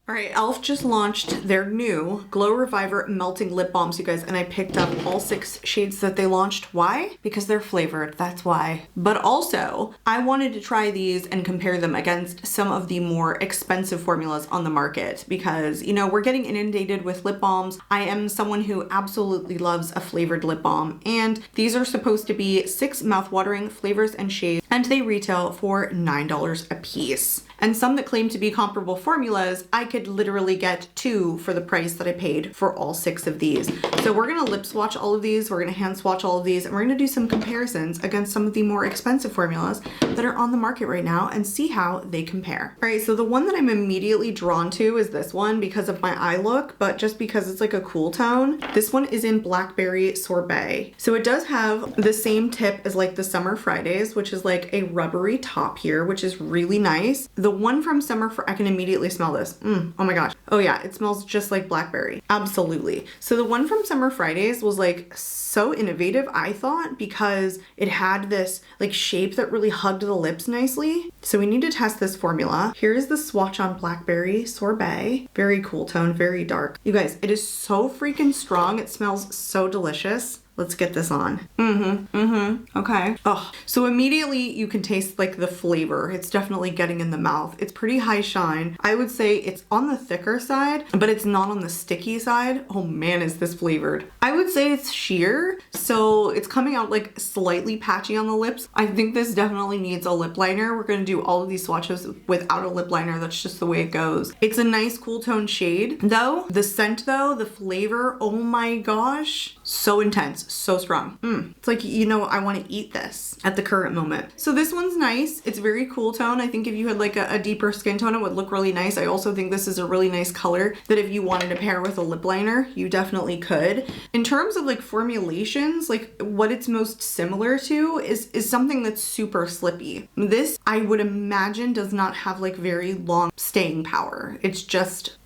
All right, e.l.f. just launched their new Glow Reviver Melting Lip Balms, you guys, and I picked up all 6 shades that they launched. Why? Because they're flavored, that's why. But also, I wanted to try these and compare them against some of the more expensive formulas on the market because, you know, we're getting inundated with lip balms. I am someone who absolutely loves a flavored lip balm, and these are supposed to be 6 mouthwatering flavors and shades, and they retail for $9 a piece. And some that claim to be comparable formulas, I could literally get 2 for the price that I paid for all 6 of these. So we're gonna lip swatch all of these, we're gonna hand swatch all of these, and we're gonna do some comparisons against some of the more expensive formulas that are on the market right now and see how they compare. All right, so the one that I'm immediately drawn to is this one because of my eye look, but just because it's like a cool tone. This one is in Blackberry Sorbet. So it does have the same tip as like the Summer Fridays, which is like a rubbery top here, which is really nice. The one from I can immediately smell this. Oh my gosh. Oh yeah, it smells just like blackberry. Absolutely. So the one from Summer Fridays was like so innovative, I thought, because it had this like shape that really hugged the lips nicely. So we need to test this formula. Here's the swatch on Blackberry Sorbet. Very cool tone, very dark. You guys, it is so freaking strong. It smells so delicious. Let's get this on. Okay. Oh, so immediately you can taste like the flavor. It's definitely getting in the mouth. It's pretty high shine. I would say it's on the thicker side, but it's not on the sticky side. Oh man, is this flavored. I would say it's sheer, so it's coming out like slightly patchy on the lips. I think this definitely needs a lip liner. We're gonna do all of these swatches without a lip liner. That's just the way it goes. It's a nice cool tone shade though. The scent though, the flavor, oh my gosh, so intense. So strong. It's like, you know, I want to eat this at the current moment. So this one's nice. It's very cool tone. I think if you had like a deeper skin tone, it would look really nice. I also think this is a really nice color that if you wanted to pair with a lip liner, you definitely could. In terms of like formulations, like what it's most similar to is something that's super slippy. This, I would imagine, does not have like very long staying power. It's just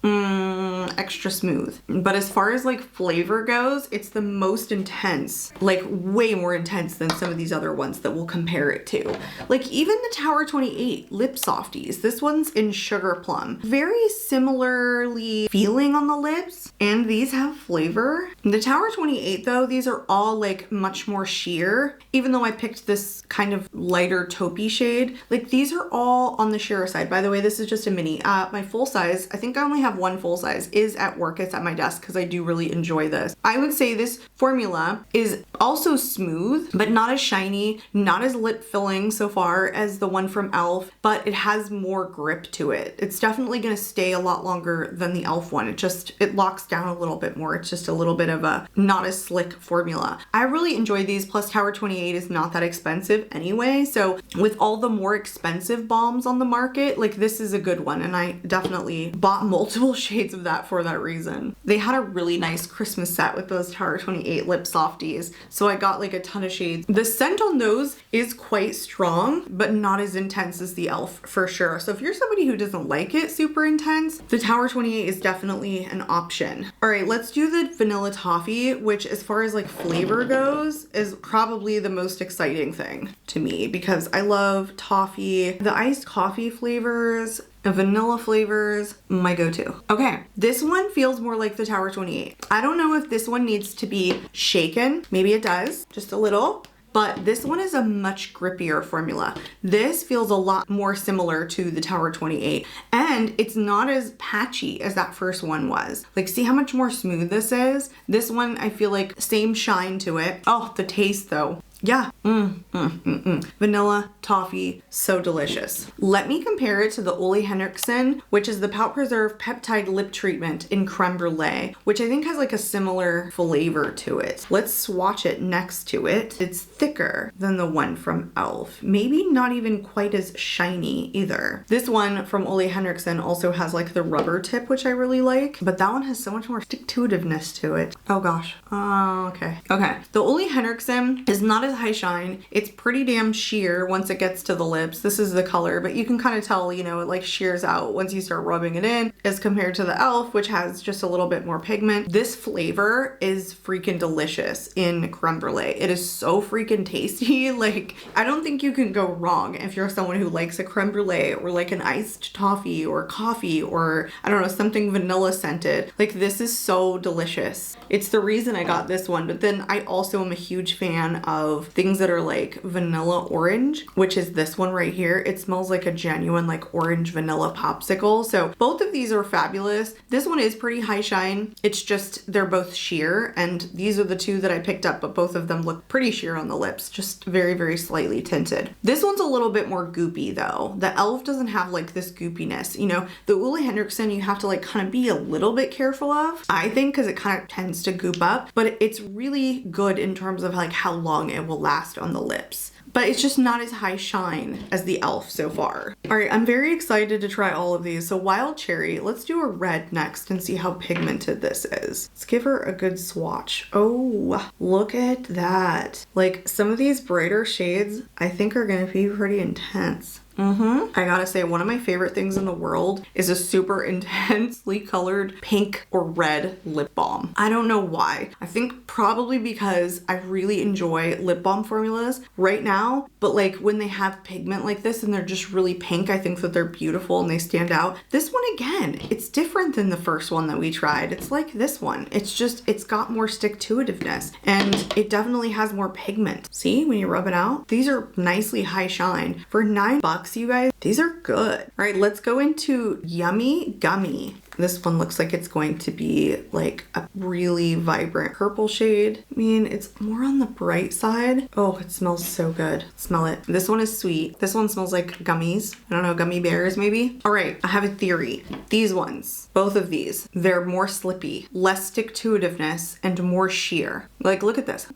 extra smooth. But as far as like flavor goes, it's the most intense, like way more intense than some of these other ones that we'll compare it to. Like even the Tower 28 lip softies, this one's in Sugar Plum. Very similarly feeling on the lips, and these have flavor. The Tower 28 though, these are all like much more sheer. Even though I picked this kind of lighter taupey shade, like these are all on the sheer side. By the way, this is just a mini. My full size, I think I only have one full size, is at work. It's at my desk because I do really enjoy this. I would say this formula is also smooth, but not as shiny, not as lip filling so far as the one from e.l.f., but it has more grip to it. It's definitely going to stay a lot longer than the e.l.f. one. It locks down a little bit more. It's just a little bit of a not as slick formula. I really enjoy these, plus Tower 28 is not that expensive anyway. So with all the more expensive balms on the market, like this is a good one, and I definitely bought multiple shades of that for that reason. They had a really nice Christmas set with those Tower 28 lip softies, so I got like a ton of shades. The scent on those is quite strong, but not as intense as the e.l.f. for sure. So if you're somebody who doesn't like it super intense, the Tower 28 is definitely an option. All right, let's do the vanilla toffee, which as far as like flavor goes is probably the most exciting thing to me because I love toffee. The iced coffee flavors, the vanilla flavors, my go-to. Okay, this one feels more like the Tower 28. I don't know if this one needs to be shaken. Maybe it does, just a little. But this one is a much grippier formula. This feels a lot more similar to the Tower 28, and it's not as patchy as that first one was. Like, see how much more smooth this is? This one, I feel like same shine to it. Oh, the taste though. Yeah, vanilla, toffee, so delicious. Let me compare it to the Ole Henriksen, which is the Pout Preserve Peptide Lip Treatment in Creme Brulee, which I think has like a similar flavor to it. Let's swatch it next to it. It's thicker than the one from e.l.f. Maybe not even quite as shiny either. This one from Ole Henriksen also has like the rubber tip, which I really like, but that one has so much more stick-to-itiveness to it. Oh gosh. Oh, okay. Okay. The Ole Henriksen is not as high shine. It's pretty damn sheer once it gets to the lips. This is the color, but you can kind of tell, you know, it like shears out once you start rubbing it in as compared to the e.l.f., which has just a little bit more pigment. This flavor is freaking delicious in creme brulee. It is so freaking tasty. Like, I don't think you can go wrong if you're someone who likes a creme brulee or like an iced toffee or coffee or I don't know, something vanilla scented. Like, this is so delicious. It's the reason I got this one, but then I also am a huge fan of things that are like vanilla orange, which is this one right here. It smells like a genuine like orange vanilla popsicle. So both of these are fabulous. This one is pretty high shine. It's just, they're both sheer, and these are the two that I picked up, but both of them look pretty sheer on the lips, just very, very slightly tinted. This one's a little bit more goopy though. The e.l.f. doesn't have like this goopiness. You know, the Ole Henriksen you have to like kind of be a little bit careful of, I think, because it kind of tends to goop up, but it's really good in terms of like how long it will last on the lips. But it's just not as high shine as the e.l.f. so far. All right, I'm very excited to try all of these. So Wild Cherry, let's do a red next and see how pigmented this is. Let's give her a good swatch. Oh, look at that. Like, some of these brighter shades I think are gonna be pretty intense. I gotta say, one of my favorite things in the world is a super intensely colored pink or red lip balm. I don't know why. I think probably because I really enjoy lip balm formulas right now, but like when they have pigment like this and they're just really pink, I think that they're beautiful and they stand out. This one, again, it's different than the first one that we tried. It's like this one. It's just, it's got more stick-to-itiveness and it definitely has more pigment. See, when you rub it out? These are nicely high shine. For $9, you guys, these are good. All right, let's go into Yummy Gummy. This one looks like it's going to be like a really vibrant purple shade. I mean, it's more on the bright side. Oh, it smells so good. Smell it. This one is sweet. This one smells like gummies. I don't know, gummy bears maybe? All right, I have a theory. These ones, both of these, they're more slippy, less stick-to-itiveness, and more sheer. Like, look at this.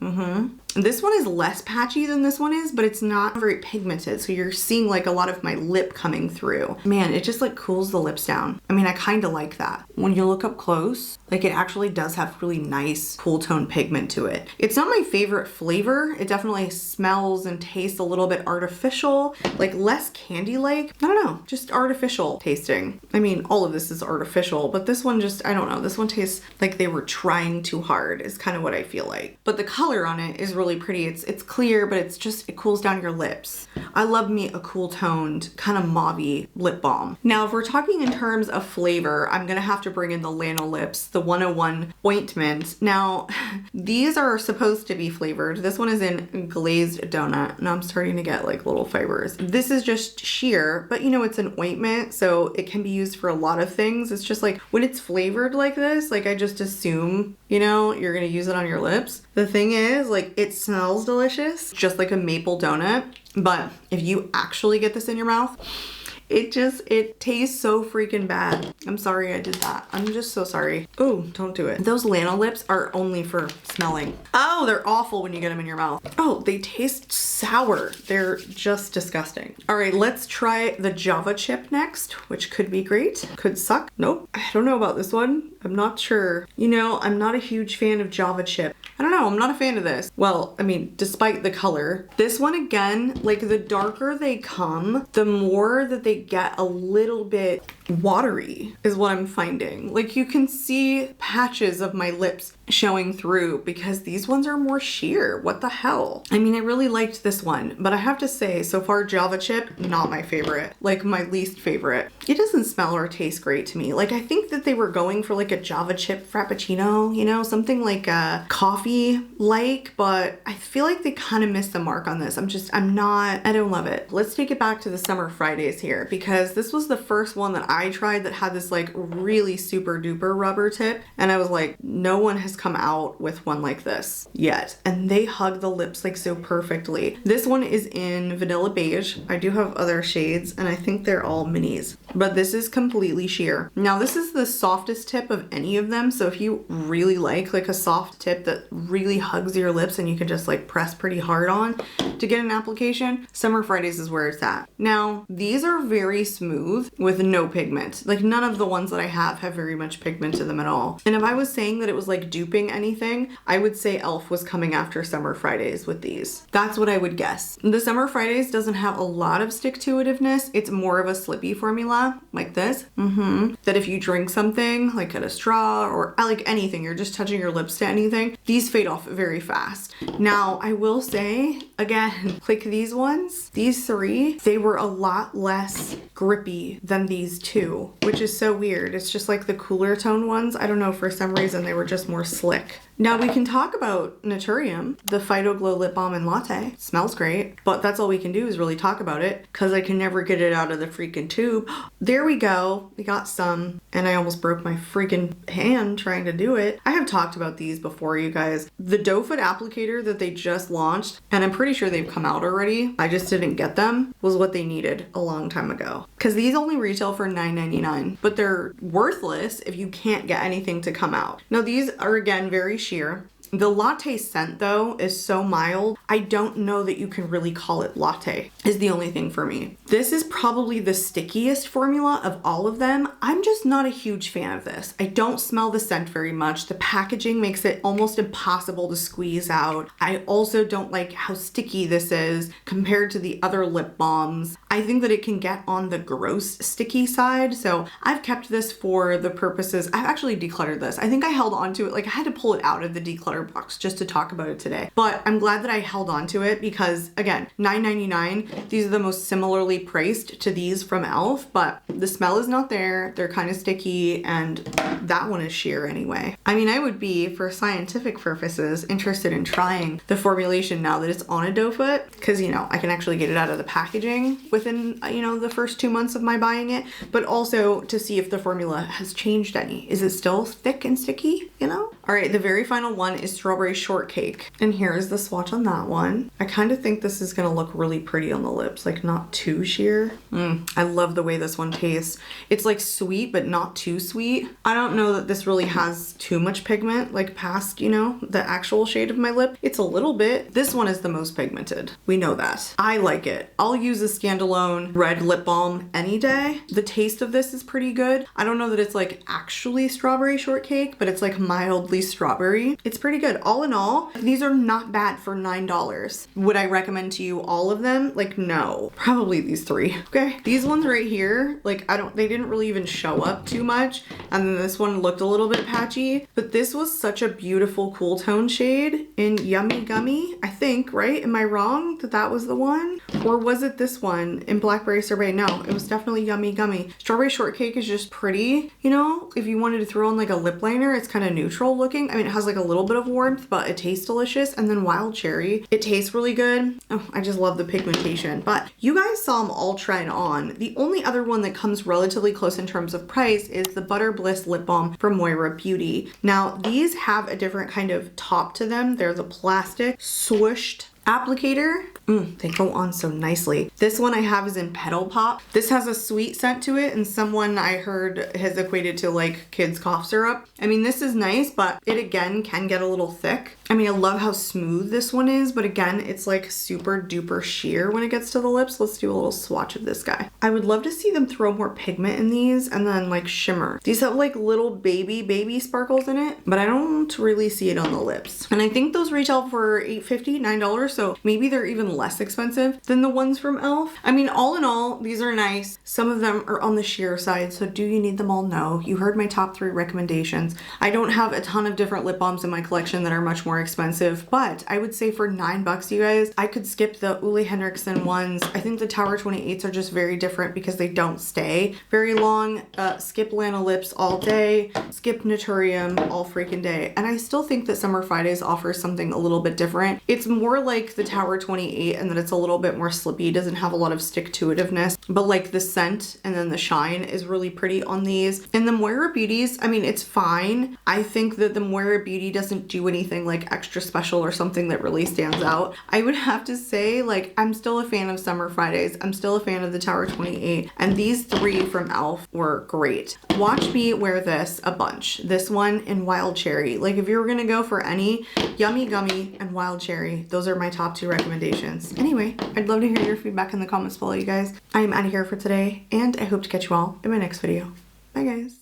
This one is less patchy than this one is, but it's not very pigmented. So you're seeing like a lot of my lip coming through. Man, it just like cools the lips down. I mean, I kind of like that. When you look up close, like it actually does have really nice cool tone pigment to it. It's not my favorite flavor. It definitely smells and tastes a little bit artificial, like less candy-like. I don't know, just artificial tasting. I mean, all of this is artificial, but this one just, I don't know. This one tastes like they were trying too hard is kind of what I feel like. But the color on it is really pretty. It's clear, but it's just, it cools down your lips. I love me a cool toned kind of mauvey lip balm. Now, if we're talking in terms of flavor, I'm gonna have to bring in the Lanolin Lips, the 101 ointment. Now, these are supposed to be flavored. This one is in glazed donut. Now I'm starting to get like little fibers. This is just sheer, but you know, it's an ointment, so it can be used for a lot of things. It's just like when it's flavored like this, like I just assume, you know, you're gonna use it on your lips. The thing is, like, it smells delicious, just like a maple donut. But if you actually get this in your mouth, it tastes so freaking bad. I'm sorry I did that. I'm just so sorry. Oh, don't do it. Those Lanolin Lips are only for smelling. Oh, they're awful when you get them in your mouth. Oh, they taste sour. They're just disgusting. All right, let's try the Java chip next, which could be great. Could suck. Nope. I don't know about this one. I'm not sure. You know, I'm not a huge fan of Java chip. I don't know, I'm not a fan of this. Well, I mean, despite the color. This one, again, like the darker they come, the more that they get a little bit watery is what I'm finding. Like you can see patches of my lips showing through because these ones are more sheer. What the hell? I mean, I really liked this one, but I have to say so far Java chip, not my favorite, like my least favorite. It doesn't smell or taste great to me. Like I think that they were going for like a Java chip frappuccino, you know, something like a coffee like, but I feel like they kind of missed the mark on this. I don't love it. Let's take it back to the Summer Fridays here because this was the first one that I tried that had this like really super duper rubber tip, and I was like, no one has come out with one like this yet, and they hug the lips like so perfectly. This one is in vanilla beige. I do have other shades and I think they're all minis. but this is completely sheer. Now this is the softest tip of any of them, so if you really like a soft tip that really hugs your lips and you can just like press pretty hard on to get an application, Summer Fridays is where it's at. Now these are very smooth with no pigment. Like none of the ones that I have very much pigment to them at all. And if I was saying that it was like duping anything, I would say E.L.F. was coming after Summer Fridays with these. That's what I would guess. The Summer Fridays doesn't have a lot of stick-to-itiveness. It's more of a slippy formula like this. That if you drink something like at a straw or like anything, you're just touching your lips to anything, these fade off very fast. Now I will say again, like these ones, these three, they were a lot less grippy than these two, which is so weird. It's just like the cooler tone ones. I don't know, for some reason they were just more slick. Now we can talk about Naturium, the Phyto Glow Lip Balm and Latte. It smells great, but that's all we can do is really talk about it because I can never get it out of the freaking tube. There we go. We got some, and I almost broke my freaking hand trying to do it. I have talked about these before, you guys. The doe foot applicator that they just launched, and I'm pretty sure they've come out already, I just didn't get them, was what they needed a long time ago. Because these only retail for $9.99, but they're worthless if you can't get anything to come out. Now these are again very sheer. The latte scent though is so mild, I don't know that you can really call it latte, is the only thing for me. This is probably the stickiest formula of all of them. I'm just not a huge fan of this. I don't smell the scent very much. The packaging makes it almost impossible to squeeze out. I also don't like how sticky this is compared to the other lip balms. I think that it can get on the gross sticky side, so I've kept this for the purposes. I've actually decluttered this. I think I held on to it, like I had to pull it out of the declutter box just to talk about it today. But I'm glad that I held on to it because again, $9.99, these are the most similarly priced to these from E.L.F, but the smell is not there. They're kind of sticky and that one is sheer anyway. I mean, I would be, for scientific purposes, interested in trying the formulation now that it's on a doe foot because, you know, I can actually get it out of the packaging within, you know, the first 2 months of my buying it, but also to see if the formula has changed any. Is it still thick and sticky, you know? All right, the very final one is Strawberry Shortcake. And here is the swatch on that one. I kind of think this is gonna look really pretty on the lips, like not too sheer. I love the way this one tastes. It's like sweet, but not too sweet. I don't know that this really has too much pigment, like past, you know, the actual shade of my lip. It's a little bit. This one is the most pigmented. We know that. I like it. I'll use a standalone red lip balm any day. The taste of this is pretty good. I don't know that it's like actually strawberry shortcake, but it's like mildly strawberry. It's pretty good. All in all, these are not bad for $9. Would I recommend to you all of them? Like, no. Probably these three. Okay. These ones right here, like they didn't really even show up too much. And then this one looked a little bit patchy, but this was such a beautiful cool tone shade in Yummy Gummy, I think, right? Am I wrong that that was the one? Or was it this one in Blackberry Sorbet? No, it was definitely Yummy Gummy. Strawberry Shortcake is just pretty, you know? If you wanted to throw on like a lip liner, it's kind of neutral looking. I mean, it has like a little bit of warmth, but it tastes delicious. And then Wild Cherry, it tastes really good. Oh, I just love the pigmentation. But you guys saw them all tried on. The only other one that comes relatively close in terms of price is the Butter Bliss Lip Balm from Moira Beauty. Now, these have a different kind of top to them. They're the plastic swooshed applicator. They go on so nicely. This one I have is in Petal Pop. This has a sweet scent to it, and someone I heard has equated to like kids cough syrup. I mean, this is nice, but it again can get a little thick. I mean, I love how smooth this one is, but again, it's like super duper sheer when it gets to the lips. Let's do a little swatch of this guy. I would love to see them throw more pigment in these and then like shimmer. These have like little baby sparkles in it, but I don't really see it on the lips. And I think those retail for $8.50, $9, so maybe they're even less expensive than the ones from E.L.F. I mean, all in all, these are nice. Some of them are on the sheer side, so do you need them all? No. You heard my top 3 recommendations. I don't have a ton of different lip balms in my collection that are much more expensive, but I would say for $9, you guys, I could skip the Ole Henriksen ones. I think the Tower 28s are just very different because they don't stay very long. Skip Lanolin Lips all day, skip Naturium all freaking day. And I still think that Summer Fridays offers something a little bit different. It's more like like the Tower 28 and that it's a little bit more slippy, doesn't have a lot of stick-to-itiveness, but like the scent and then the shine is really pretty on these. And the Moira Beauties, I mean, it's fine. I think that the Moira Beauty doesn't do anything like extra special or something that really stands out. I would have to say, like, I'm still a fan of Summer Fridays. I'm still a fan of the Tower 28, and these three from e.l.f. were great. Watch me wear this a bunch. This one in Wild Cherry. Like, if you were gonna go for any, Yummy Gummy and Wild Cherry, those are my top 2 recommendations. Anyway, I'd love to hear your feedback in the comments below, you guys. I am out of here for today, and I hope to catch you all in my next video. Bye, guys.